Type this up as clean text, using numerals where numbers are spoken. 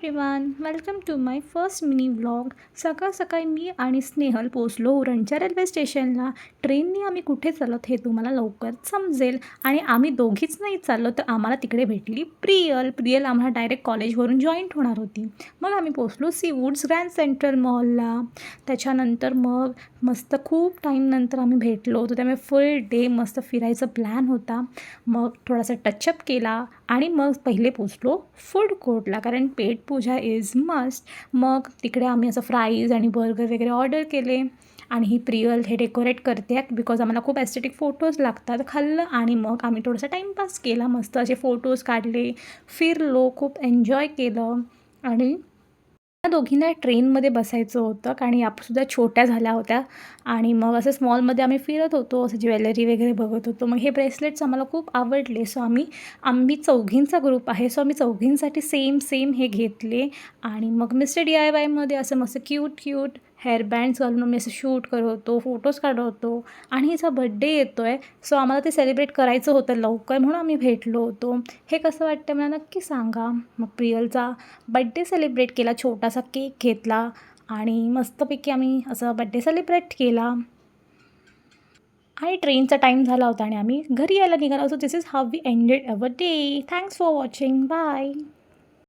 Everyone, welcome to my first mini vlog. सकाळ सकाळी मी आणि स्नेहल पोचलो उरणच्या रेल्वे स्टेशनला. ट्रेनने आम्ही कुठे चालत हे तुम्हाला लवकरच समजेल. आणि आम्ही दोघीच नाही चाललो, तर आम्हाला तिकडे भेटली प्रियल आम्हाला डायरेक्ट कॉलेजवरून जॉईंट होणार होती. मग आम्ही पोचलो सीवूड्स ग्रँड सेंट्रल मॉलला. त्याच्यानंतर मग मस्त खूप टाईमनंतर आम्ही भेटलो होतो, त्यामुळे फुल डे मस्त फिरायचा प्लॅन होता. मग थोडासा टचअप केला आणि मग पहिले पोचलो फूड कोर्टला, कारण पेटपूजा इज मस्ट. मग तिकडे आम्ही असं फ्राईज आणि बर्गर वगैरे ऑर्डर केले. आणि ही प्रियल हे डेकोरेट करते बिकॉज आम्हाला खूप ॲस्थेटिक फोटोज लागतात. खाल्लं आणि मग आम्ही थोडासा टाईमपास केला, मस्त असे फोटोज काढले, फिरलो, खूप एन्जॉय केलं. आणि त्या दोघींना ट्रेनमध्ये बसायचं होतं, कारण यासुद्धा छोट्या झाल्या होत्या. आणि मग असं स्मॉलमध्ये आम्ही फिरत होतो, असं ज्वेलरी वगैरे बघत होतो. मग हे ब्रेसलेट्स आम्हाला खूप आवडले, सो आम्ही चौघींचा ग्रुप आहे, सो आम्ही चौघींसाठी सेम हे घेतले. आणि मग मिस्टर DIYमध्ये असं मस्त क्यूट हेअरबँड्स घालून मी असं शूट करत होतो, फोटोज काढत होतो. आणि हिचा बड्डे येतो आहे, सो आम्हाला ते सेलिब्रेट करायचं होतं लवकर, म्हणून आम्ही भेटलो होतो. हे कसं वाटतं मला नक्की सांगा. मग प्रियलचा बड्डे सेलिब्रेट केला, छोटासा केक घेतला आणि मस्तपैकी आम्ही असं बड्डे सेलिब्रेट केला. आणि ट्रेनचा टाईम झाला होता आणि आम्ही घरी यायला निघालो. So this is how we ended our day. Thanks for watching. Bye.